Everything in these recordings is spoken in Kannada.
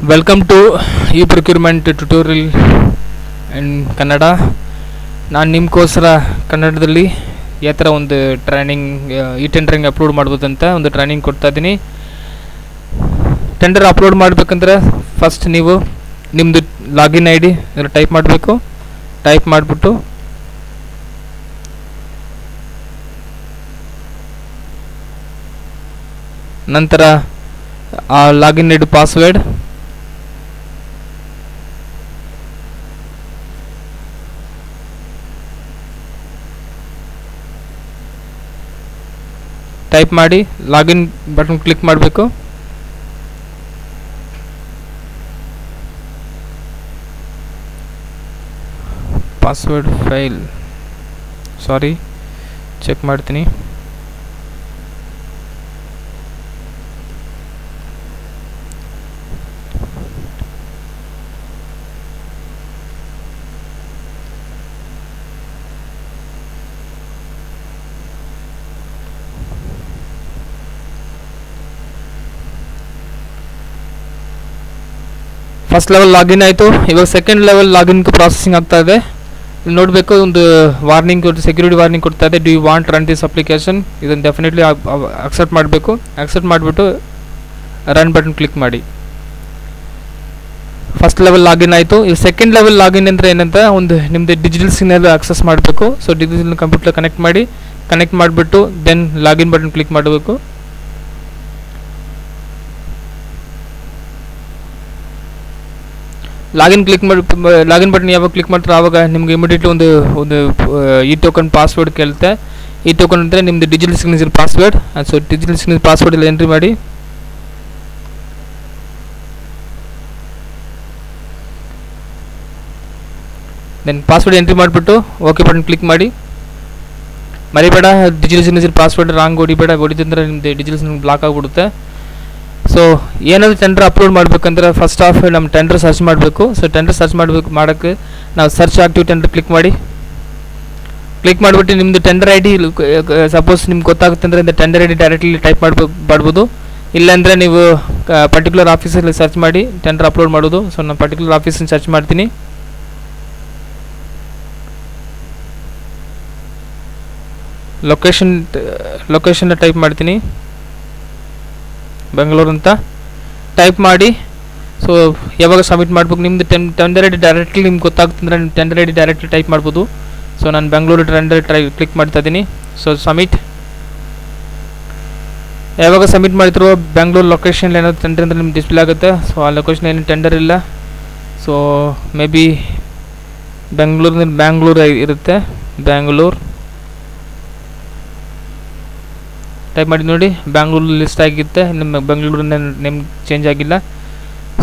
Welcome to e-procurement tutorial in Kannada. ನಾನು ನಿಮಗೋಸ್ಕರ ಕನ್ನಡದಲ್ಲಿ ಯಾವ ಥರ ಒಂದು ಟ್ರೈನಿಂಗ್ ಟೆಂಡರಿಂಗ್ ಅಪ್ಲೋಡ್ ಮಾಡ್ಬೋದು ಅಂತ ಒಂದು ಟ್ರೈನಿಂಗ್ ಕೊಡ್ತಾ ಇದ್ದೀನಿ. ಟೆಂಡರ್ ಅಪ್ಲೋಡ್ ಮಾಡಬೇಕಂದ್ರೆ ಫಸ್ಟ್ ನೀವು ನಿಮ್ಮದು ಲಾಗಿನ್ ಐ ಡಿ ಟೈಪ್ ಮಾಡಬೇಕು. ಟೈಪ್ ಮಾಡಿಬಿಟ್ಟು ನಂತರ ಆ login I D password type ಮಾಡಿ ಲಾಗಿನ್ ಬಟನ್ ಕ್ಲಿಕ್ ಮಾಡಬೇಕು. ಪಾಸ್ವರ್ಡ್ ಫೈಲ್ ಚೆಕ್ ಮಾಡ್ತೀನಿ. ಫಸ್ಟ್ ಲೆವೆಲ್ ಲಾಗಿನ್ ಆಯಿತು. ಇವಾಗ ಸೆಕೆಂಡ್ ಲೆವೆಲ್ ಲಾಗಿನ್ ಪ್ರಾಸೆಸಿಂಗ್ ಆಗ್ತಾ ಇದೆ. ಇಲ್ಲಿ ನೋಡಬೇಕು, ಒಂದು ವಾರ್ನಿಂಗ್ ಸೆಕ್ಯೂರಿಟಿ ವಾರ್ನಿಂಗ್ ಕೊಡ್ತಾ ಇದೆ. Do you want run this application? ಇದನ್ನು ಡೆಫಿನೆಟ್ಲಿ ಅಕ್ಸೆಪ್ಟ್ ಮಾಡಬೇಕು. ಅಕ್ಸೆಪ್ಟ್ ಮಾಡಿಬಿಟ್ಟು ರನ್ ಬಟನ್ ಕ್ಲಿಕ್ ಮಾಡಿ. ಫಸ್ಟ್ ಲೆವೆಲ್ ಲಾಗಿನ್ ಆಯಿತು. ಈಗ ಸೆಕೆಂಡ್ ಲೆವೆಲ್ ಲಾಗಿನ್ ಅಂದರೆ ಏನಂತ, ಒಂದು ನಿಮ್ಮದು ಡಿಜಿಟಲ್ ಸಿಗ್ನಲ್ ಆಕ್ಸೆಸ್ ಮಾಡಬೇಕು. ಸೊ ಡಿಜಿಟಲ್ ಕಂಪ್ಯೂಟರ್ ಕನೆಕ್ಟ್ ಮಾಡಿಬಿಟ್ಟು ದೆನ್ ಲಾಗಿನ್ ಬಟನ್ ಕ್ಲಿಕ್ ಮಾಡಬೇಕು. ಲಾಗಿನ್ ಬಟನ್ ಯಾವಾಗ ಕ್ಲಿಕ್ ಮಾಡ್ತಾರೆ ಆವಾಗ ನಿಮ್ಗೆ ಇಮಿಡಿಯೇಟ್ಲಿ ಒಂದು ಈ ಟೋಕನ್ ಪಾಸ್ವರ್ಡ್ ಕೇಳುತ್ತೆ. ಈ ಟೋಕನ್ ಅಂದರೆ ನಿಮ್ಮದು digital signature password. So digital signature password ಎಲ್ಲ ಎಂಟ್ರಿ ಮಾಡಿ. ದೆನ್ ಪಾಸ್ವರ್ಡ್ ಎಂಟ್ರಿ ಮಾಡಿಬಿಟ್ಟು ಓಕೆ ಬಟನ್ ಕ್ಲಿಕ್ ಮಾಡಿ. ಮರಿಬೇಡ, ಡಿಜಿಟಲ್ ಸಿಗ್ನೇಚರ್ ಪಾಸ್ವರ್ಡ್ ರಾಂಗ್ ಹೊಡಿತಂದ್ರೆ ನಿಮ್ಮದು ಡಿಜಿಟಲ್ ಸಿಗ್ನೇಚರ್ ಬ್ಲಾಕ್ ಆಗಿಬಿಡುತ್ತೆ. ಸೊ ಏನಾದರೂ ಟೆಂಡರ್ ಅಪ್ಲೋಡ್ ಮಾಡಬೇಕಂದ್ರೆ ಫಸ್ಟ್ ಆಫ್ ನಮ್ಮ ಟೆಂಡರ್ ಸರ್ಚ್ ಮಾಡಬೇಕು. ಸೊ ಟೆಂಡರ್ ಸರ್ಚ್ ಮಾಡೋಕ್ಕೆ ನಾವು ಸರ್ಚ್ ಆಕ್ಟಿವ್ ಟೆಂಡರ್ ಕ್ಲಿಕ್ ಮಾಡಿಬಿಟ್ಟು ನಿಮ್ಮದು ಟೆಂಡರ್ ಐ ಡಿ ಸಪೋಸ್ ನಿಮ್ಗೆ ಗೊತ್ತಾಗುತ್ತೆ ಅಂದರೆ இந்த tender I D directly type ಮಾಡ್ಬೋದು. ಇಲ್ಲಾಂದರೆ ನೀವು ಪರ್ಟಿಕ್ಯುಲರ್ ಆಫೀಸಲ್ಲಿ ಸರ್ಚ್ ಮಾಡಿ ಟೆಂಡರ್ ಅಪ್ಲೋಡ್ ಮಾಡೋದು. ಸೊ ನಾನು ಪರ್ಟಿಕ್ಯುಲರ್ ಆಫೀಸನ್ನು ಸರ್ಚ್ ಮಾಡ್ತೀನಿ. ಲೊಕೇಶನ್ನ ಟೈಪ್ ಮಾಡ್ತೀನಿ, ಬೆಂಗಳೂರು ಅಂತ ಟೈಪ್ ಮಾಡಿ. ಸೊ ಯಾವಾಗ ಸಬ್ಮಿಟ್ ಮಾಡ್ಬೇಕು, ನಿಮ್ಮದು ಟೆಂಡರ್ ಐ ಡಿ ಡೈರೆಕ್ಟ್ಲಿ ನಿಮ್ಗೆ ಗೊತ್ತಾಗ್ತಂದ್ರೆ ನಿಮ್ಮ tender I D directly type ಮಾಡ್ಬೋದು. ಸೊ ನಾನು ಬೆಂಗಳೂರು ಟೆಂಡರ್ ಕ್ಲಿಕ್ ಮಾಡ್ತಾ ಇದ್ದೀನಿ. So submit. ಯಾವಾಗ ಸಬ್ಮಿಟ್ ಮಾಡ್ತಿರೋ ಬೆಂಗಳೂರು ಲೊಕೇಶನ್ ಏನಾದ್ರು ಟೆಂಡರ್ ಅಂದರೆ ನಿಮ್ಗೆ ಡಿಸ್ಪ್ಲೇ ಆಗುತ್ತೆ. ಸೊ ಆ ಲೊಕೇಶನ್ ಏನು ಟೆಂಡರ್ ಇಲ್ಲ. ಸೊ ಮೇ ಬಿ ಬ್ಯಾಂಗ್ಳೂರು ಇರುತ್ತೆ. ಬ್ಯಾಂಗ್ಳೂರು ಟೈಪ್ ಮಾಡಿ ನೋಡಿ, ಬ್ಯಾಂಗ್ಳೂರು ಲಿಸ್ಟ್ ಆಗಿರುತ್ತೆ. ನಿಮ್ಮ ಬೆಂಗಳೂರಿನ ನೇಮ್ ಚೇಂಜ್ ಆಗಿಲ್ಲ.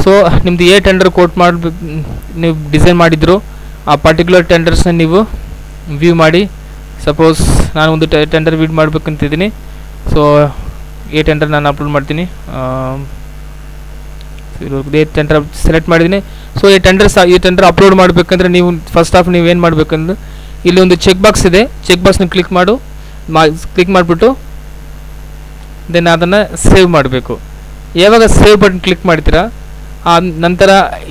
ಸೊ ನಿಮ್ಮದು ಟೆಂಡರ್ ಕೋಟ್ ಮಾಡಬೇಕು ನೀವು ಡಿಸೈನ್ ಮಾಡಿದ್ರು ಆ ಪರ್ಟಿಕ್ಯುಲರ್ ಟೆಂಡರ್ಸ್ನ ನೀವು ವ್ಯೂ ಮಾಡಿ. ಸಪೋಸ್ ನಾನು ಒಂದು ಟೆಂಡರ್ ವ್ಯೂ ಮಾಡಬೇಕಂತಿದ್ದೀನಿ. ಸೊ ಟೆಂಡರ್ ನಾನು ಅಪ್ಲೋಡ್ ಮಾಡ್ತೀನಿ. ಟೆಂಡರ್ ಸೆಲೆಕ್ಟ್ ಮಾಡಿದ್ದೀನಿ. ಸೊ ಈ ಟೆಂಡರ್ ಅಪ್ಲೋಡ್ ಮಾಡಬೇಕಂದ್ರೆ ನೀವು ಫಸ್ಟ್ ಆಫ್ ನೀವು ಏನು ಮಾಡಬೇಕಂದ್ರೆ ಇಲ್ಲಿ ಒಂದು ಚೆಕ್ ಬಾಕ್ಸ್ ಇದೆ. ಚೆಕ್ ಬಾಕ್ಸ್ನ ಕ್ಲಿಕ್ ಮಾಡಿಬಿಟ್ಟು ದೆನ್ ಅದನ್ನು ಸೇವ್ ಮಾಡಬೇಕು. ಯಾವಾಗ ಸೇವ್ ಬಟನ್ ಕ್ಲಿಕ್ ಮಾಡ್ತೀರಾ ಆ ನಂತರ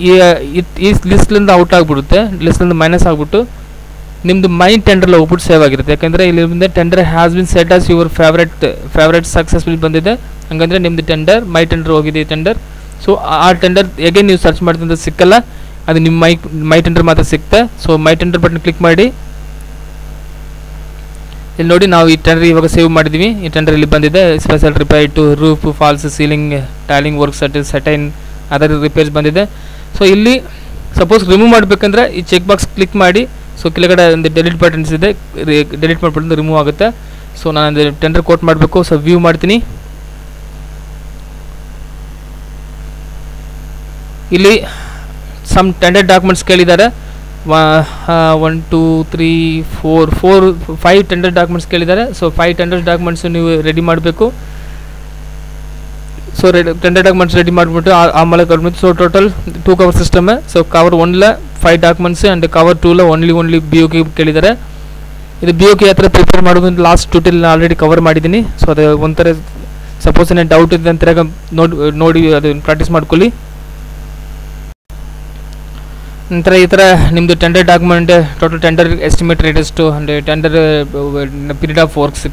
ಈ ಲಿಸ್ಟ್ಲಿಂದ ಔಟ್ ಆಗಿಬಿಡುತ್ತೆ. ಲಿಸ್ಟ್ಲಿಂದ ಮೈನಸ್ ಆಗಿಬಿಟ್ಟು ನಿಮ್ಮದು ಮೈ ಟೆಂಡರ್ಲ್ಲ ಹೋಗ್ಬಿಟ್ಟು ಸೇವ್ ಆಗಿರುತ್ತೆ. ಯಾಕಂದರೆ ಇಲ್ಲಿ ಮುಂದೆ tender has been set as your favourite successful ಬಂದಿದೆ. ಹಂಗಂದರೆ ನಿಮ್ಮದು ಮೈ ಟೆಂಡರ್ ಹೋಗಿದೆ ಟೆಂಡರ್. ಸೊ ಆ ಟೆಂಡರ್ ಹೇಗೆ ನೀವು ಸರ್ಚ್ ಮಾಡ್ತಿದ್ರೆ ಸಿಕ್ಕಲ್ಲ, ಅದು ನಿಮ್ಮ ಮೈ ಟೆಂಡರ್ ಮಾತ್ರ ಸಿಗುತ್ತೆ. So my tender button click ಮಾಡಿ. ಇಲ್ಲಿ ನೋಡಿ, ನಾವು ಈ ಟೆಂಡರ್ ಇವಾಗ ಸೇವ್ ಮಾಡಿದ್ದೀವಿ. ಈ ಟೆಂಡರ್ ಇಲ್ಲಿ ಬಂದಿದೆ. Special repair to roof, false ceiling, tiling work, certain other repairs ಬಂದಿದೆ. ಸೊ ಇಲ್ಲಿ ಸಪೋಸ್ ರಿಮೂವ್ ಮಾಡಬೇಕಂದ್ರೆ ಈ ಚೆಕ್ ಬಾಕ್ಸ್ ಕ್ಲಿಕ್ ಮಾಡಿ. ಸೊ ಕೆಳಗಡೆ ಒಂದು ಡೆಲಿಟ್ ಬಟನ್ಸ್ ಇದೆ, ಡೆಲಿಟ್ ಮಾಡಿಬಿಟ್ಟು ರಿಮೂವ್ ಆಗುತ್ತೆ. ಸೊ ನಾನು ಟೆಂಡರ್ ಕೋಟ್ ಮಾಡಬೇಕು. ಸೊ ವ್ಯೂ ಮಾಡ್ತೀನಿ. ಇಲ್ಲಿ ಸಮ್ ಟೆಂಡರ್ ಡಾಕ್ಯುಮೆಂಟ್ಸ್ ಕೇಳಿದ್ದಾರೆ. 1 2 3 4 5 ಟೆಂಡರ್ ಡಾಕ್ಯುಮೆಂಟ್ಸ್ ಕೇಳಿದ್ದಾರೆ. ಸೊ 5 ಟೆಂಡರ್ ಡಾಕ್ಯುಮೆಂಟ್ಸ್ ನೀವು ರೆಡಿ ಮಾಡಬೇಕು. ಸೊ ಟೆಂಡರ್ ಡಾಕ್ಯುಮೆಂಟ್ಸ್ ರೆಡಿ ಮಾಡಿಬಿಟ್ಟು ಆಮೇಲೆ ಕೊಡ್ಬೇಕು. So total 2 cover system. So cover 1 5 documents and cover 2 only BOK ಕೇಳಿದ್ದಾರೆ. ಇದು BOK ಹತ್ರ ಪ್ರಿಪೇರ್ ಮಾಡೋದು ಲಾಸ್ಟ್ ಟ್ಯೂಟೋರಿಯಲ್ ಆಲ್ರೆಡಿ ಕವರ್ ಮಾಡಿದ್ದೀನಿ. ಸೊ ಅದು ಒಂಥರ ಸಪೋಸ್ ಏನೇ ಡೌಟ್ ಇದೆ ಅಂತ ನೋಡಿ ಅದು ಪ್ರಾಕ್ಟೀಸ್ ಮಾಡ್ಕೊಳ್ಳಿ. ನಂತರ ಈ ಥರ ನಿಮ್ಮದು tender document, total tender estimate rate ಎಷ್ಟು, ಅಂದರೆ ಟೆಂಡರ್ ಪೀರಿಯಡ್ ಆಫ್ ವರ್ಕ್ಸ್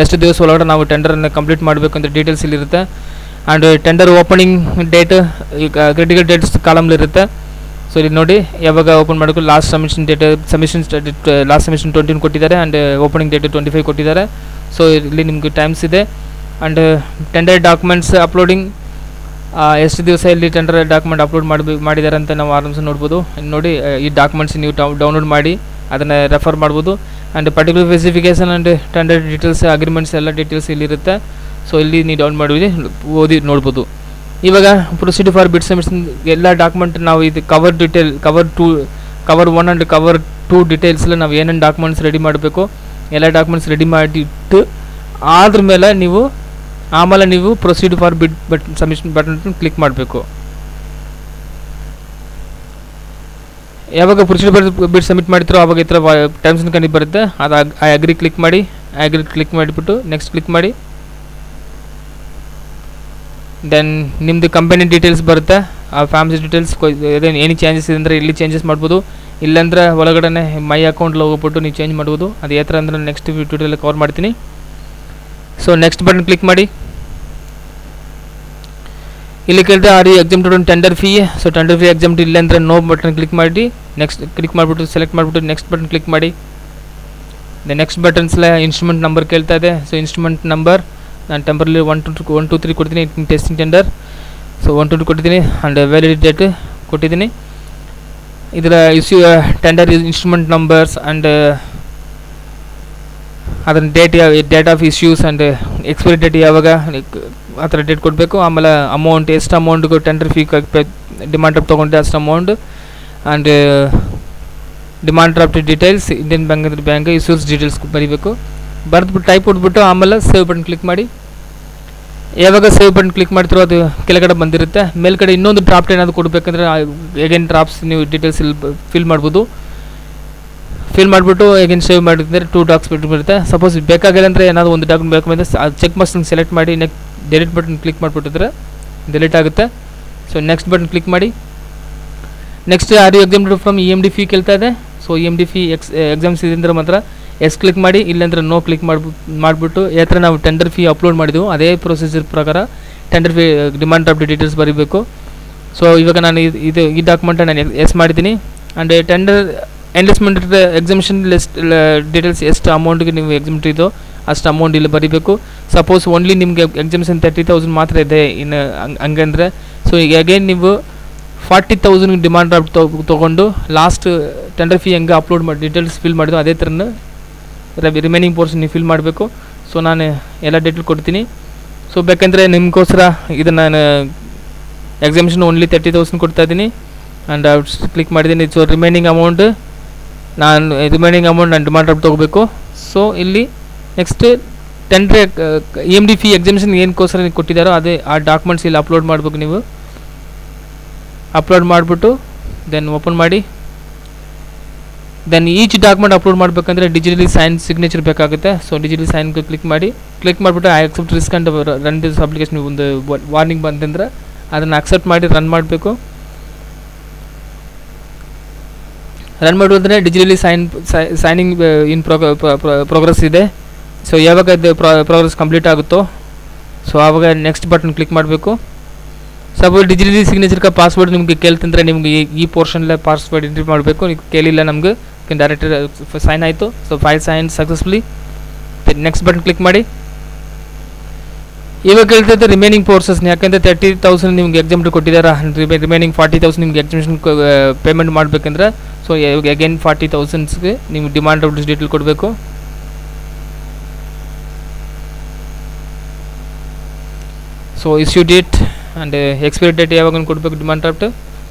ಎಷ್ಟು ದಿವಸ ಒಳಗಡೆ ನಾವು ಟೆಂಡರನ್ನು ಕಂಪ್ಲೀಟ್ ಮಾಡಬೇಕು ಅಂತ ಡೀಟೇಲ್ಸ್ ಇಲ್ಲಿರುತ್ತೆ. ಆ್ಯಂಡ್ ಟೆಂಡರ್ ಓಪನಿಂಗ್ ಡೇಟ್ ಈಗ ಕ್ರಿಟಿಕಲ್ ಡೇಟ್ಸ್ ಕಾಲಮ್ಲಿರುತ್ತೆ. ಸೊ ಇಲ್ಲಿ ನೋಡಿ ಯಾವಾಗ ಓಪನ್ ಮಾಡಬೇಕು, last submission date last submission 20 ಕೊಟ್ಟಿದ್ದಾರೆ ಆ್ಯಂಡ್ ಓಪನಿಂಗ್ ಡೇಟ್ 25 ಕೊಟ್ಟಿದ್ದಾರೆ. ಸೊ ಇಲ್ಲಿ ನಿಮಗೆ ಟೈಮ್ಸ್ ಇದೆ. ಆ್ಯಂಡ್ ಟೆಂಡರ್ ಡಾಕ್ಯುಮೆಂಟ್ಸ್ ಅಪ್ಲೋಡಿಂಗ್ ಎಷ್ಟು ದಿವಸ ಇಲ್ಲಿ ಟೆಂಡರ್ ಡಾಕ್ಯುಮೆಂಟ್ ಅಪ್ಲೋಡ್ ಮಾಡಿದ್ದಾರೆ ಅಂತ ನಾವು ಆರಾಮ್ಸೆ ನೋಡ್ಬೋದು. ನೋಡಿ ಈ ಡಾಕ್ಯುಮೆಂಟ್ಸ್ ನೀವು ಡೌನ್ಲೋಡ್ ಮಾಡಿ ಅದನ್ನು ರೆಫರ್ ಮಾಡ್ಬೋದು. And particular specification and tender details, agreements ಎಲ್ಲ ಡೀಟೇಲ್ಸ್ ಇಲ್ಲಿರುತ್ತೆ. ಸೊ ಇಲ್ಲಿ ನೀವು ಡೌನ್ ಮಾಡಿ ಓದಿ ನೋಡ್ಬೋದು. ಇವಾಗ ಪ್ರೊಸೀಡ್ ಫಾರ್ ಬಿಡ್ ಸಬ್ಮಿಷನ್ ಎಲ್ಲ ಡಾಕ್ಯುಮೆಂಟ್ ನಾವು ಇದು ಕವರ್ 1 ಆ್ಯಂಡ್ ಕವರ್ 2 ಡೀಟೇಲ್ಸಲ್ಲಿ ನಾವು ಏನೇನು ಡಾಕ್ಯುಮೆಂಟ್ಸ್ ರೆಡಿ ಮಾಡಬೇಕು ಎಲ್ಲ ಡಾಕ್ಯುಮೆಂಟ್ಸ್ ರೆಡಿ ಮಾಡಿಟ್ಟು ಆದ್ರ ಮೇಲೆ ನೀವು ಪ್ರೊಸೀಡ್ ಫಾರ್ ಬಿಡ್ ಸಬ್ಮಿಷನ್ ಬಟನ್ ಕ್ಲಿಕ್ ಮಾಡಬೇಕು. ಯಾವಾಗ ಪ್ರೊಸೀಡ್ ಫಾರ್ ಬಿಡ್ ಸಬ್ಮಿಟ್ ಮಾಡ್ತಿರೋ ಆವಾಗ ಈ ಥರ ಟೈಮ್ಸ್ ಆ್ಯಂಡ್ ಕಂಡೀಷನ್ ಬರುತ್ತೆ. ಅದು ಅಗ್ರಿ ಕ್ಲಿಕ್ ಮಾಡಿಬಿಟ್ಟು ನೆಕ್ಸ್ಟ್ ಕ್ಲಿಕ್ ಮಾಡಿ. ದೆನ್ ನಿಮ್ಮದು ಕಂಪನಿ ಡೀಟೇಲ್ಸ್ ಬರುತ್ತೆ, ಆ ಫ್ಯಾಮಿಲಿ ಡೀಟೇಲ್ಸ್ ಏನು ಚೇಂಜಸ್ ಇದೆ ಅಂದರೆ ಇಲ್ಲಿ ಚೇಂಜಸ್ ಮಾಡ್ಬೋದು. ಇಲ್ಲಾಂದ್ರೆ ಒಳಗಡೆ ಮೈ ಅಕೌಂಟ್ಲಿ ಹೋಗ್ಬಿಟ್ಟು ನೀವು ಚೇಂಜ್ ಮಾಡ್ಬೋದು. ಅದು ಯಾವ ಥರ ಅಂದರೆ ನೆಕ್ಸ್ಟ್ ಟ್ಯೂಟೋರಿಯಲ್ ಕವರ್ ಮಾಡ್ತೀನಿ. ಸೊ ನೆಕ್ಸ್ಟ್ ಬಟನ್ ಕ್ಲಿಕ್ ಮಾಡಿ. ಇಲ್ಲಿ ಕೇಳಿದ್ರೆ are you exempted on tender fee. So tender fee exempt ಇಲ್ಲ ಅಂದರೆ ನೋ ಬಟನ್ ಕ್ಲಿಕ್ ಮಾಡಿ. ನೆಕ್ಸ್ಟ್ ಕ್ಲಿಕ್ ಮಾಡಿಬಿಟ್ಟು ಸೆಲೆಕ್ಟ್ ಮಾಡಿಬಿಟ್ಟು ನೆಕ್ಸ್ಟ್ ಬಟನ್ ಕ್ಲಿಕ್ ಮಾಡಿ. ನೆಕ್ಸ್ಟ್ ಬಟನ್ಸ್ಲ ಇನ್ಸ್ಟ್ರೂಮೆಂಟ್ ನಂಬರ್ ಕೇಳ್ತಾ ಇದೆ. ಸೊ ಇನ್ಸ್ಟ್ರೂಮೆಂಟ್ ನಂಬರ್ ನಾನು ಟೆಂಪರಲಿ 1 2 3 ಕೊಡ್ತೀನಿ. Testing tender. ಸೊ 1 2 ಕೊಟ್ಟಿದ್ದೀನಿ ಆ್ಯಂಡ್ ವ್ಯಾಲಿಡಿಟಿ ಡೇಟ್ ಕೊಟ್ಟಿದ್ದೀನಿ. ಇದರ issue tender instrument numbers and ಅದನ್ನು date of issues and expiry date ಯಾವಾಗ ಆ ಥರ ಡೇಟ್ ಕೊಡಬೇಕು. ಆಮೇಲೆ ಅಮೌಂಟ್ ಎಷ್ಟು ಅಮೌಂಟ್ಗೂ ಟೆಂಡರ್ ಫೀ ಡಿಮಾಂಡ್ ಡ್ರಾಫ್ಟ್ ತೊಗೊಂಡೆ ಅಷ್ಟು amount and demand draft details, Indian Bank ಅಂದರೆ ಬ್ಯಾಂಕ್ ಇಶ್ಯೂಸ್ ಡೀಟೇಲ್ಸ್ ಬರೀಬೇಕು. ಬರೆದ್ಬಿಟ್ಟು ಟೈಪ್ ಕೊಟ್ಬಿಟ್ಟು ಆಮೇಲೆ ಸೇವ್ ಬಟನ್ ಕ್ಲಿಕ್ ಮಾಡಿ. ಯಾವಾಗ ಸೇವ್ ಬಟನ್ ಕ್ಲಿಕ್ ಮಾಡ್ತಿರೋ ಅದು ಕೆಳಗಡೆ ಬಂದಿರುತ್ತೆ. ಮೇಲ್ಗಡೆ ಇನ್ನೊಂದು ಡ್ರಾಫ್ಟ್ ಏನಾದರೂ ಕೊಡಬೇಕಂದ್ರೆ ಹೇಗೇನು ಡ್ರಾಫ್ಟ್ಸ್ ನೀವು ಡೀಟೇಲ್ಸ್ ಇಲ್ಲಿ ಫಿಲ್ ಮಾಡ್ಬೋದು. ಫಿಲ್ ಮಾಡಿಬಿಟ್ಟು ಹೇಗೇನು ಸೇವ್ ಮಾಡಿದ್ರೆ 2 ಡಾಕ್ಸ್ ಬರುತ್ತೆ. ಸಪೋಸ್ ಬೇಕಾಗಿಲ್ಲ ಅಂದರೆ ಏನಾದರೂ ಒಂದು ಡಾಕ್ಯುಮೆಂಟ್ ಬೇಕಂದರೆ ಚೆಕ್ ಬಾಕ್ಸ್ ಸೆಲೆಕ್ಟ್ ಮಾಡಿ ನೆಕ್ಸ್ಟ್ ಡಿಲೀಟ್ ಬಟನ್ ಕ್ಲಿಕ್ ಮಾಡಿಬಿಟ್ಟಿದ್ರೆ ಡಿಲೀಟ್ ಆಗುತ್ತೆ. ಸೊ ನೆಕ್ಸ್ಟ್ ಬಟನ್ ಕ್ಲಿಕ್ ಮಾಡಿ. Next are you exempted from EMD fee ಕೇಳ್ತಾ ಇದೆ. ಸೊ EMD ಫೀ ಎಕ್ಸಾಮ್ಸ್ ಇದೆ ಅಂದರೆ ಮಾತ್ರ ಎಸ್ ಕ್ಲಿಕ್ ಮಾಡಿ, ಇಲ್ಲಾಂದರೆ ನೋ ಕ್ಲಿಕ್ ಮಾಡಿಬಿಟ್ಟು ಯಾವ ಥರ ನಾವು ಟೆಂಡರ್ ಫೀ ಅಪ್ಲೋಡ್ ಮಾಡಿದೆವು ಅದೇ ಪ್ರೊಸೀಜರ್ ಪ್ರಕಾರ tender fee demand draft details ಬರೀಬೇಕು. ಸೊ ಇವಾಗ ನಾನು ಈ ಡಾಕ್ಯುಮೆಂಟ್ ನಾನು ಎಸ್ ಮಾಡಿದ್ದೀನಿ. And tender endorsement exemption list details ಎಷ್ಟು ಅಮೌಂಟ್ಗೆ ನೀವು ಎಕ್ಸಾಮ್ಟ್ ಇದೋ ಅಷ್ಟು ಅಮೌಂಟ್ ಇಲ್ಲಿ ಬರೀಬೇಕು. ಸಪೋಸ್ ಓನ್ಲಿ ನಿಮಗೆ ಎಕ್ಸಾಮಿಷನ್ 30,000 ಮಾತ್ರ ಇದೆ ಇನ್ನು ಹಂಗಂದರೆ ಸೊ ಈಗ ಅಗೇನ್ ನೀವು 40,000 ಡಿಮಾಂಡ್ ಡ್ರಾಫ್ಟ್ ತೊಗೊಂಡು ಲಾಸ್ಟ್ ಟೆಂಡರ್ ಫೀ ಹೆಂಗೆ ಅಪ್ಲೋಡ್ ಮಾಡಿ ಡೀಟೇಲ್ಸ್ ಫಿಲ್ ಮಾಡಿದ್ದು ಅದೇ ಥರನ ರಿಮೈನಿಂಗ್ ಪೋರ್ಷನ್ ನೀವು ಫಿಲ್ ಮಾಡಬೇಕು. ಸೊ ನಾನು ಎಲ್ಲ ಡೀಟೇಲ್ ಕೊಡ್ತೀನಿ. ಸೊ ಬೇಕಂದರೆ ನಿಮಗೋಸ್ಕರ ಇದನ್ನು ನಾನು ಎಕ್ಸಾಮಿಷನ್ ಓನ್ಲಿ 30,000 ಕೊಡ್ತಾಯಿದ್ದೀನಿ ಆ್ಯಂಡ್ ಕ್ಲಿಕ್ ಮಾಡಿದ್ದೀನಿ. ಸೊ ರಿಮೈನಿಂಗ್ ಅಮೌಂಟ್ ನಾನು ಡಿಮಾಂಡ್ ಡ್ರಾಫ್ಟ್ ತೊಗೋಬೇಕು. ಸೊ ಇಲ್ಲಿ next tender EMD fee exemption ಏನಕ್ಕೋಸ್ಕರ ಕೊಟ್ಟಿದ್ದಾರೋ ಅದೇ ಆ ಡಾಕ್ಯುಮೆಂಟ್ಸ್ ಇಲ್ಲಿ ಅಪ್ಲೋಡ್ ಮಾಡಬೇಕು. ನೀವು ಅಪ್ಲೋಡ್ ಮಾಡಿಬಿಟ್ಟು ದೆನ್ ಓಪನ್ ಮಾಡಿ. ದೆನ್ ಈಚ್ ಡಾಕ್ಯುಮೆಂಟ್ ಅಪ್ಲೋಡ್ ಮಾಡಬೇಕಂದ್ರೆ ಡಿಜಿಟಲಿ ಸೈನ್ ಸಿಗ್ನೇಚರ್ ಬೇಕಾಗುತ್ತೆ. ಸೊ ಡಿಜಿಟಲಿ ಸೈನ್ಗೆ ಕ್ಲಿಕ್ ಮಾಡಿಬಿಟ್ಟು I accept risk and run this application ಒಂದು ವಾರ್ನಿಂಗ್ ಬಂತಂದ್ರೆ ಅದನ್ನು ಅಕ್ಸೆಪ್ಟ್ ಮಾಡಿ ರನ್ ಮಾಡಬೇಕು. ರನ್ ಮಾಡೋದ್ರೆ ಡಿಜಿಟಲಿ ಸೈನಿಂಗ್ ಇನ್ ಪ್ರೋಗ್ರೆಸ್ ಇದೆ. ಸೊ ಯಾವಾಗ ಅದು ಪ್ರೋಗ್ರೆಸ್ ಕಂಪ್ಲೀಟ್ ಆಗುತ್ತೋ ಸೊ ಆವಾಗ ನೆಕ್ಸ್ಟ್ ಬಟನ್ ಕ್ಲಿಕ್ ಮಾಡಬೇಕು. ಸಪೋಸ್ ಡಿಜಿಟಲಿ ಸಿಗ್ನೇಚರ್ಗೆ ಪಾಸ್ವರ್ಡ್ ನಿಮಗೆ ಕೇಳ್ತಂದರೆ ನಿಮಗೆ ಈ ಪೋರ್ಷನ್ಲೇ ಪಾಸ್ವರ್ಡ್ ಎಂಟ್ರಿ ಮಾಡಬೇಕು. ನೀವು ಕೇಳಿಲ್ಲ ನಮಗೆ ಡೈರೆಕ್ಟ್ ಸೈನ್ ಆಯಿತು. So file sign successfully. Next button click ಮಾಡಿ. ಇವಾಗ ಕೇಳ್ತೈತೆ ರಿಮೈನಿಂಗ್ ಪೋರ್ಸಸ್, ಯಾಕಂದರೆ 30,000 ನಿಮ್ಗೆ ಎಕ್ಸಾಮ್ಟ್ ಕೊಟ್ಟಿದ್ದಾರೆ. ರಿಮೈನಿಂಗ್ 40,000 ನಿಮ್ಗೆ ಎಕ್ಸಾಮಿಷನ್ ಪೇಮೆಂಟ್ ಮಾಡಬೇಕಂದ್ರೆ ಸೊ ಅಗೇನ್ 40,000ಗೆ ನೀವು ಡಿಮಾಂಡ್ ಡ್ರಾಫ್ಟ್ ಡೀಟೇಲ್ ಕೊಡಬೇಕು. So issue date and expiry date ಯಾವಾಗ ಕೊಡಬೇಕು, ಡಿಮಾಂಡ್ ಡ್ರಾಫ್ಟ್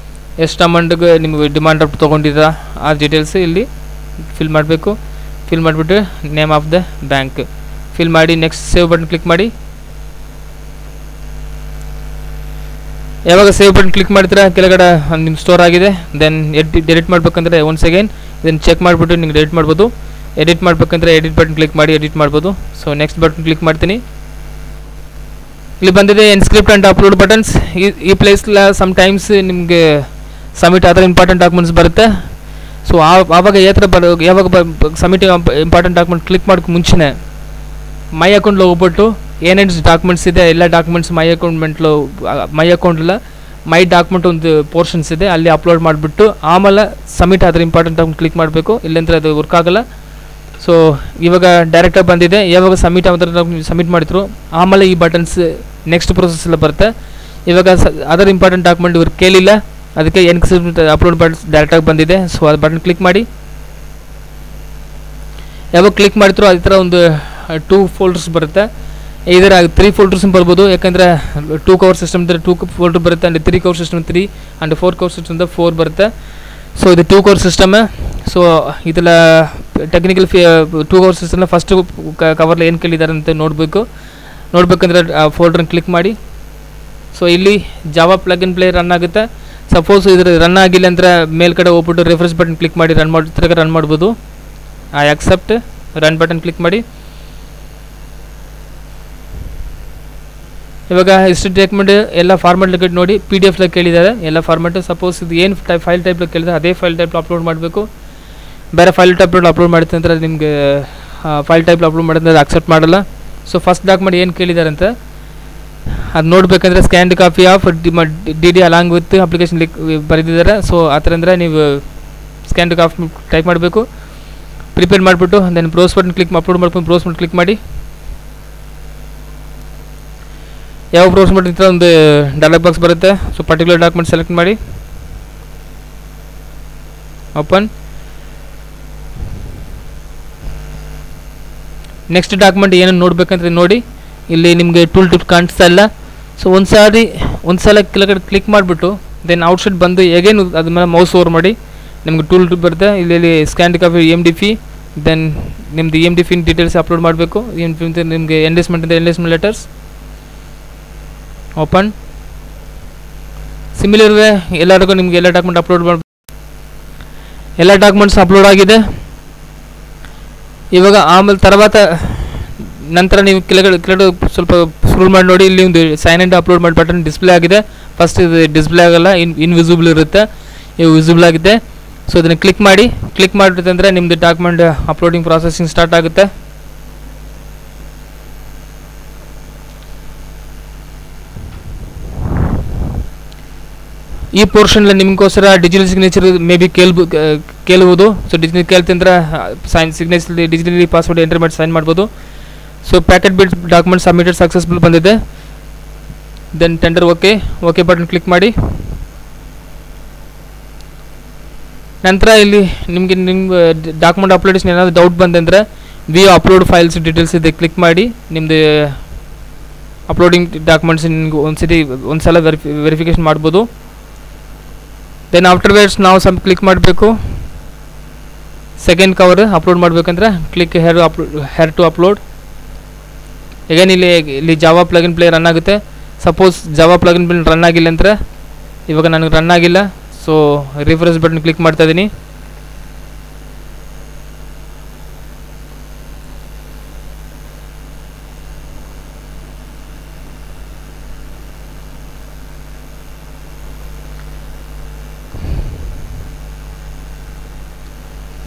ಎಷ್ಟು ಅಮೌಂಟ್ಗೆ ನಿಮಗೆ ಡಿಮಾಂಡ್ ಡ್ರಾಫ್ಟ್ ತೊಗೊಂಡಿದ್ದೀರಾ ಆ ಡೀಟೇಲ್ಸ್ ಇಲ್ಲಿ ಫಿಲ್ ಮಾಡಬೇಕು. ಫಿಲ್ ಮಾಡಿಬಿಟ್ಟು name of the bank fill ಮಾಡಿ ನೆಕ್ಸ್ಟ್ ಸೇವ್ ಬಟನ್ ಕ್ಲಿಕ್ ಮಾಡಿ. ಯಾವಾಗ ಸೇವ್ ಬಟನ್ ಕ್ಲಿಕ್ ಮಾಡ್ತೀರಾ ಕೆಳಗಡೆ ನಿಮ್ಮ ಸ್ಟೋರ್ ಆಗಿದೆ. ದೆನ್ ಡೆಲಿಟ್ ಮಾಡಬೇಕಂದ್ರೆ ಒನ್ಸ್ ಅಗೇನ್ ಇದನ್ನು ಚೆಕ್ ಮಾಡಿಬಿಟ್ಟು ನೀವು ಡೆಲಿಟ್ ಮಾಡ್ಬೋದು. ಎಡಿಟ್ ಮಾಡಬೇಕಂದ್ರೆ ಎಡಿಟ್ ಬಟನ್ ಕ್ಲಿಕ್ ಮಾಡಿ ಎಡಿಟ್ ಮಾಡ್ಬೋದು. ಸೊ ನೆಕ್ಸ್ಟ್ ಬಟನ್ ಕ್ಲಿಕ್ ಮಾಡ್ತೀನಿ. ಇಲ್ಲಿ ಬಂದಿದೆ ಎನ್ಸ್ಕ್ರಿಪ್ಟ್ ಆ್ಯಂಡ್ ಅಪ್ಲೋಡ್ ಬಟನ್ಸ್. ಈ ಪ್ಲೇಸ್ಲ ಸಮ್ಟೈಮ್ಸ್ ನಿಮಗೆ ಸಬ್ಮಿಟ್ ಅದರ್ ಇಂಪಾರ್ಟೆಂಟ್ ಡಾಕ್ಯುಮೆಂಟ್ಸ್ ಬರುತ್ತೆ. ಸೊ ಆವಾಗ ಯಾವಾಗ ಸಬ್ಮಿಟ್ ಇಂಪಾರ್ಟೆಂಟ್ ಡಾಕ್ಯುಮೆಂಟ್ ಕ್ಲಿಕ್ ಮಾಡೋಕ್ಕೆ ಮುಂಚೆನೇ ಮೈ ಅಕೌಂಟ್లో ಹೋಗ್ಬಿಟ್ಟು ಏನೇನು ಡಾಕ್ಯುಮೆಂಟ್ಸ್ ಇದೆ ಎಲ್ಲ ಡಾಕ್ಯುಮೆಂಟ್ಸ್ ಮೈ ಅಕೌಂಟ್ಲ ಮೈ ಡಾಕ್ಯುಮೆಂಟ್ ಒಂದು ಪೋರ್ಷನ್ಸ್ ಇದೆ ಅಲ್ಲಿ ಅಪ್ಲೋಡ್ ಮಾಡಿಬಿಟ್ಟು ಆಮೇಲೆ ಸಬ್ಮಿಟ್ ಅದರ ಇಂಪಾರ್ಟೆಂಟ್ ಡಾಕ್ಯುಮೆಂಟ್ ಕ್ಲಿಕ್ ಮಾಡಬೇಕು, ಇಲ್ಲಾಂದರೆ ಅದು ವರ್ಕ್ ಆಗಲ್ಲ. ಸೊ ಇವಾಗ ಡೈರೆಕ್ಟಾಗಿ ಬಂದಿದೆ. ಯಾವಾಗ ಸಬ್ಮಿಟ್ ಮಾಡಿದ್ರು ಆಮೇಲೆ ಈ ಬಟನ್ಸ್ ನೆಕ್ಸ್ಟ್ ಪ್ರೊಸೆಸ್ ಎಲ್ಲ ಬರುತ್ತೆ. ಇವಾಗ ಅದರ್ ಇಂಪಾರ್ಟೆಂಟ್ ಡಾಕ್ಯುಮೆಂಟ್ ಇವ್ರು ಕೇಳಿಲ್ಲ, ಅದಕ್ಕೆ ಅಪ್ಲೋಡ್ ಬಟನ್ಸ್ ಡೈರೆಕ್ಟಾಗಿ ಬಂದಿದೆ. ಸೊ ಅದು ಬಟನ್ ಕ್ಲಿಕ್ ಮಾಡಿ. ಯಾವಾಗ ಕ್ಲಿಕ್ ಮಾಡಿದ್ರು ಅದೇ ಥರ ಒಂದು 2 ಫೋಲ್ಡರ್ಸ್ ಬರುತ್ತೆ. ಇದರ 3 ಫೋಲ್ಡರ್ಸ್ ಬರ್ಬೋದು, ಯಾಕಂದರೆ 2 ಕವರ್ ಸಿಸ್ಟಮ್ ಇದ್ದರೆ 2 ಫೋಲ್ಡರ್ ಬರುತ್ತೆ, and 3 cover system 3 and 4 cover system 4 ಬರುತ್ತೆ. ಸೊ ಇದು 2 ಕವರ್ ಸಿಸ್ಟಮ್. ಸೊ ಇದೆಲ್ಲ ಟೆಕ್ನಿಕಲ್ 2 ಕವರ್ ಸಿಸ್ಟಮ್ನ ಫಸ್ಟ್ ಕವರ್ಲಿ ಏನು ಕೇಳಿದ್ದಾರೆ ಅಂತ ನೋಡಬೇಕಂದ್ರೆ ಫೋಲ್ಡರ್ನ ಕ್ಲಿಕ್ ಮಾಡಿ. ಸೊ ಇಲ್ಲಿ Java plug in play run ಆಗುತ್ತೆ. ಸಪೋಸ್ ಇದ್ರ ರನ್ ಆಗಿಲ್ಲ ಅಂದರೆ ಮೇಲ್ಗಡೆ ಹೋಗ್ಬಿಟ್ಟು ರಿಫ್ರೆಶ್ ಬಟನ್ ಕ್ಲಿಕ್ ಮಾಡಿ ರನ್ ಮಾಡ್ಬೋದು. I accept run button click ಮಾಡಿ. ಇವಾಗ ಹಿಸ್ಟ್ರಿ ಡಾಕ್ಯುಮೆಂಟ್ ಎಲ್ಲ ಫಾರ್ಮೆಟ್ ನೋಡಿ PDF ಕೇಳಿದ್ದಾರೆ ಎಲ್ಲ ಫಾರ್ಮೆಟ್. ಸಪೋಸ್ ಇದು ಏನು ಫೈಲ್ ಟೈಪ್ ಕೇಳಿದರೆ ಅದೇ ಫೈಲ್ ಟೈಪ್ ಅಪ್ಲೋಡ್ ಮಾಡಬೇಕು. ಬೇರೆ ಫೈಲ್ ಟೈಪ್ ಅಪ್ಲೋಡ್ ಮಾಡುತ್ತೆ ಅಂದರೆ ನಿಮಗೆ ಫೈಲ್ ಟೈಪ್ ಅಪ್ಲೋಡ್ ಮಾಡಿದ್ರೆ ಅಕ್ಸೆಪ್ಟ್ ಮಾಡಲ್ಲ. ಸೊ ಫಸ್ಟ್ ಡಾಕ್ಯುಮೆಂಟ್ ಏನು ಕೇಳಿದ್ದಾರೆ ಅಂತ ಅದು ನೋಡಬೇಕಂದ್ರೆ scanned copy of DD along with application ಬರೆದಿದ್ದಾರೆ. ಸೊ ಆ ಥರ ಅಂದರೆ ನೀವು ಸ್ಕ್ಯಾನ್ಡ್ ಕಾಪಿ ಟೈಪ್ ಮಾಡಬೇಕು, ಪ್ರಿಪೇರ್ ಮಾಡಿಬಿಟ್ಟು ದೆನ್ ಬ್ರೌಸ್ ಬಟನ್ ಅಪ್ಲೋಡ್ ಮಾಡ್ಕೊಂಡು ಬ್ರೌಸ್ ಬಟನ್ ಕ್ಲಿಕ್ ಮಾಡಿ. ಯಾವ ಬ್ರೌಸ್ ಬಟನ್ ಇದ್ರೆ ಒಂದು ಡೈಲಾಗ್ ಬಾಕ್ಸ್ ಬರುತ್ತೆ. ಸೊ ಪರ್ಟಿಕ್ಯುಲರ್ ಡಾಕ್ಯುಮೆಂಟ್ ಸೆಲೆಕ್ಟ್ ಮಾಡಿ, ಓಪನ್. ನೆಕ್ಸ್ಟ್ ಡಾಕ್ಯುಮೆಂಟ್ ಏನೇನು ನೋಡ್ಬೇಕಂತ ನೋಡಿ. ಇಲ್ಲಿ ನಿಮಗೆ ಟೂಲ್ ಟಿಪ್ ಕಾಣಿಸ್ತಾ ಇಲ್ಲ. ಸೊ ಒಂದು ಸಲ ಕೆಳಗಡೆ ಕ್ಲಿಕ್ ಮಾಡಿಬಿಟ್ಟು ದೆನ್ ಔಟ್ಸೈಡ್ ಬಂದು ಹೇಗೇನು ಅದ್ರ ಮೇಲೆ ಮೌಸ್ ಓವರ್ ಮಾಡಿ ನಿಮಗೆ ಟೂಲ್ ಟಿಪ್ ಬರುತ್ತೆ. ಇಲ್ಲಿ scan copy EMD fee, then ನಿಮ್ಮದು EMD ಫೀ ಡೀಟೇಲ್ಸ್ ಅಪ್ಲೋಡ್ ಮಾಡಬೇಕು. ನಿಮಗೆ endorsement letters open. Similar way ಎಲ್ಲರಿಗೂ ನಿಮಗೆ ಎಲ್ಲ ಡಾಕ್ಯುಮೆಂಟ್ ಅಪ್ಲೋಡ್ ಮಾಡಬೇಕು. ಎಲ್ಲ ಡಾಕ್ಯುಮೆಂಟ್ಸ್ ಅಪ್ಲೋಡ್ ಆಗಿದೆ. ಇವಾಗ ಆಮೇಲೆ ನಂತರ ನೀವು ಕೆಳಗಡೆ ಸ್ವಲ್ಪ ಸ್ಕ್ರೋಲ್ ಮಾಡಿ ನೋಡಿ, ಇಲ್ಲಿ ಒಂದು ಸೈನ್ ಇನ್ ಅಪ್ಲೋಡ್ ಮಾಡಿ ಬಟನ್ ಡಿಸ್ಪ್ಲೇ ಆಗಿದೆ. ಫಸ್ಟ್ ಇದು ಡಿಸ್ಪ್ಲೇ ಆಗಲ್ಲ, ಇನ್ವಿಸಿಬಲ್ ಇರುತ್ತೆ, ಇದು ವಿಸಿಬಲ್ ಆಗಿದೆ. ಸೊ ಇದನ್ನು ಕ್ಲಿಕ್ ಮಾಡಿಬಿಟ್ಟಂದರೆ ನಿಮ್ಮದು ಡಾಕ್ಯುಮೆಂಟ್ ಅಪ್ಲೋಡಿಂಗ್ ಪ್ರಾಸೆಸಿಂಗ್ ಸ್ಟಾರ್ಟ್ ಆಗುತ್ತೆ. ಈ ಪೋರ್ಷನ್ ನಿಮಗೋಸ್ಕರ ಡಿಜಿಟಲ್ ಸಿಗ್ನೇಚರ್ ಮೇ ಬಿ ಕೇಳ್ಬೋದು. ಸೊ ಡಿಜಿಟಲ್ ಕೇಳ್ತಂದ್ರೆ ಸಿಗ್ನೇಚರ್ ಡಿಜಿಟಲಿ ಪಾಸ್ವರ್ಡ್ ಎಂಟರ್ ಮಾಡಿ ಸೈನ್ ಮಾಡ್ಬೋದು. So packet bid document submitted successful ಬಂದಿದೆ. Then tender okay button click ಮಾಡಿ. ನಂತರ ಇಲ್ಲಿ ನಿಮಗೆ ನಿಮ್ಮ ಡಾಕ್ಯುಮೆಂಟ್ ಅಪ್ಲೋಡೇಷನ್ ಏನಾದರೂ ಡೌಟ್ ಬಂದಂದರೆ ವ್ಯೂ ಅಪ್ಲೋಡ್ ಫೈಲ್ಸ್ ಡೀಟೇಲ್ಸ್ ಇದೆ ಕ್ಲಿಕ್ ಮಾಡಿ ನಿಮ್ಮದು ಅಪ್ಲೋಡಿಂಗ್ ಡಾಕ್ಯುಮೆಂಟ್ಸ್ ನಿಮ್ಗೆ ಒಂದ್ಸಲ ವೆರಿಫಿಕೇಷನ್ ಮಾಡ್ಬೋದು. ದೆನ್ ಆಫ್ಟರ್ವೇರ್ಸ್ ನಾವು ಕ್ಲಿಕ್ ಮಾಡಬೇಕು. ಸೆಕೆಂಡ್ ಕವರ್ ಅಪ್ಲೋಡ್ ಮಾಡಬೇಕಂದ್ರೆ ಕ್ಲಿಕ್ ಹೇರ್ ಟು ಅಪ್ಲೋಡ್. ಈಗೇನು ಇಲ್ಲಿ ಜಾವಾ ಪ್ಲಗಿನ್ ಪ್ಲೇ ರನ್ ಆಗುತ್ತೆ. Suppose Java plugin play run ಆಗಿಲ್ಲ ಅಂದರೆ ಇವಾಗ ನನಗೆ ರನ್ ಆಗಿಲ್ಲ. ಸೊ ರಿಫ್ರೆಶ್ ಬಟನ್ ಕ್ಲಿಕ್ ಮಾಡ್ತಾ ಇದ್ದೀನಿ.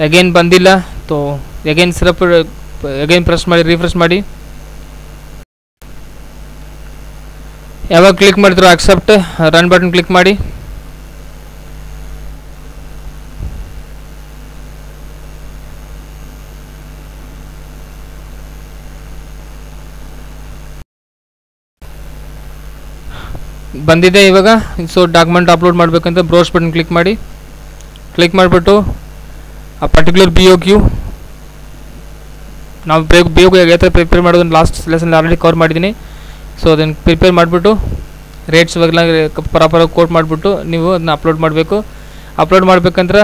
ಅಗೇನ್ ಬಂದಿಲ್ಲ. ಸೊ ಅಗೇನ್ ಪ್ರೆಸ್ ಮಾಡಿ ರಿಫ್ರೆಶ್ ಮಾಡಿ. ಯಾವಾಗ ಕ್ಲಿಕ್ ಮಾಡಿದ್ರು ಅಕ್ಸೆಪ್ಟ್ ರನ್ ಬಟನ್ ಕ್ಲಿಕ್ ಮಾಡಿ. ಬಂದಿದೆ ಇವಾಗ. ಸೊ ಡಾಕ್ಯುಮೆಂಟ್ ಅಪ್ಲೋಡ್ ಮಾಡಬೇಕಂತ ಬ್ರೌಸ್ ಬಟನ್ ಕ್ಲಿಕ್ ಮಾಡಿಬಿಟ್ಟು ಆ ಪರ್ಟಿಕ್ಯುಲರ್ BOQ ನಾವು BOQ ಯಾವ ಥರ ಪ್ರಿಪೇರ್ ಮಾಡೋದನ್ನು ಲಾಸ್ಟ್ ಲೆಸನ್ ಆಲ್ರೆಡಿ ಕವರ್ ಮಾಡಿದ್ದೀನಿ. ಸೊ ಅದನ್ನು ಪ್ರಿಪೇರ್ ಮಾಡಿಬಿಟ್ಟು ರೇಟ್ಸ್ ಇವಾಗೆಲ್ಲ ಪ್ರಾಪರಾಗಿ ಕೋಟ್ ಮಾಡಿಬಿಟ್ಟು ನೀವು ಅದನ್ನ ಅಪ್ಲೋಡ್ ಮಾಡಬೇಕು. ಅಪ್ಲೋಡ್ ಮಾಡಬೇಕಂದ್ರೆ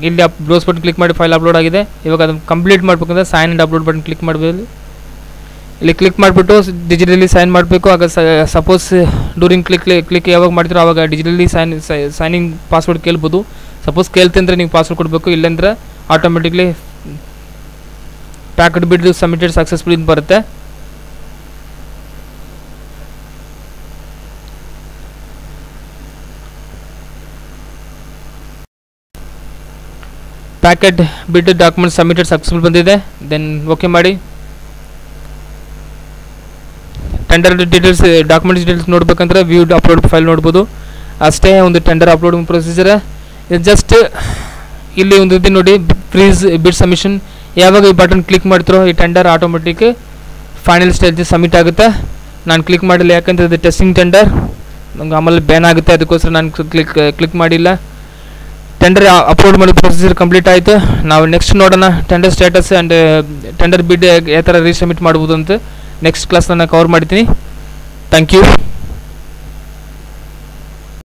ಇಲ್ಲಿ ಬ್ರೌಸ್ ಬಟನ್ ಕ್ಲಿಕ್ ಮಾಡಿ ಫೈಲ್ ಅಪ್ಲೋಡ್ ಆಗಿದೆ. ಇವಾಗ ಅದನ್ನು ಕಂಪ್ಲೀಟ್ ಮಾಡಬೇಕಂದ್ರೆ sign and upload button click ಮಾಡಬೇಕು. ಇಲ್ಲಿ ಕ್ಲಿಕ್ ಮಾಡಿಬಿಟ್ಟು ಡಿಜಿಟಲಿ ಸೈನ್ ಮಾಡಬೇಕು. ಆಗ ಸಪೋಸ್ ಡ್ಯೂರಿಂಗ್ ಕ್ಲಿಕ್ ಯಾವಾಗ ಮಾಡ್ತೀರೋ ಆವಾಗ ಡಿಜಿಟಲಿ ಸೈನಿಂಗ್ ಪಾಸ್ವರ್ಡ್ ಕೇಳ್ಬೋದು. ಸಪೋಸ್ ಕೇಳ್ತಂದ್ರೆ ನೀವು ಪಾಸ್ವರ್ಡ್ ಕೊಡಬೇಕು, ಇಲ್ಲಾಂದ್ರೆ ಆಟೋಮೆಟಿಕ್ಲಿ ಪ್ಯಾಕೆಟ್ ಬಿಡ್ ಸಬ್ಮಿಟೆಡ್ ಸಕ್ಸಸ್ಫುಲ್ ಅಂತ ಬರುತ್ತೆ. ಮ್ಯಾಕೆಟ್ ಬಿಡ್ ಡಾಕ್ಯುಮೆಂಟ್ ಸಬ್ಮಿಟೆಡ್ ಸಕ್ಸಸ್ಫುಲ್ ಬಂದಿದೆ. ದೆನ್ ಓಕೆ ಮಾಡಿ. ಟೆಂಡರ್ ಡೀಟೇಲ್ಸ್ ಡಾಕ್ಯುಮೆಂಟ್ ಡೀಟೇಲ್ಸ್ ನೋಡ್ಬೇಕಂದ್ರೆ ವ್ಯೂ ಅಪ್ಲೋಡ್ ಫೈಲ್ ನೋಡ್ಬೋದು. ಅಷ್ಟೇ ಒಂದು ಟೆಂಡರ್ ಅಪ್ಲೋಡ್ ಪ್ರೊಸೀಜರ್. ಜಸ್ಟ್ ಇಲ್ಲಿ ಒಂದು ಇದೆ ನೋಡಿ, ಫ್ರೀಸ್ ಬಿಡ್ ಸಬ್ಮಿಷನ್. ಯಾವಾಗ ಈ ಬಟನ್ ಕ್ಲಿಕ್ ಮಾಡ್ತಿರೋ ಈ tender automatic final stage submit ಆಗುತ್ತೆ. ನಾನು ಕ್ಲಿಕ್ ಮಾಡಿಲ್ಲ, ಯಾಕಂದರೆ ಇದು ಟೆಸ್ಟಿಂಗ್ ಟೆಂಡರ್, ನಂಗೆ ಆಮೇಲೆ ಬ್ಯಾನ್ ಆಗುತ್ತೆ, ಅದಕ್ಕೋಸ್ಕರ ನಾನು ಕ್ಲಿಕ್ ಮಾಡಿಲ್ಲ. ಟೆಂಡರ್ ಅಪ್ಲೋಡ್ ಮಾಡೋ ಪ್ರೊಸೀಜರ್ ಕಂಪ್ಲೀಟ್ ಆಯಿತು. ನಾವು ನೆಕ್ಸ್ಟ್ ನೋಡೋಣ ಟೆಂಡರ್ ಸ್ಟೇಟಸ್ ಆ್ಯಂಡ್ ಟೆಂಡರ್ ಬಿಡ್ ಯಾವ ಥರ ರೀಸಬ್ಮಿಟ್ ಮಾಡ್ಬೋದು ಅಂತ ನೆಕ್ಸ್ಟ್ ಕ್ಲಾಸ್ ನಾನು ಕವರ್ ಮಾಡ್ತೀನಿ. Thank you.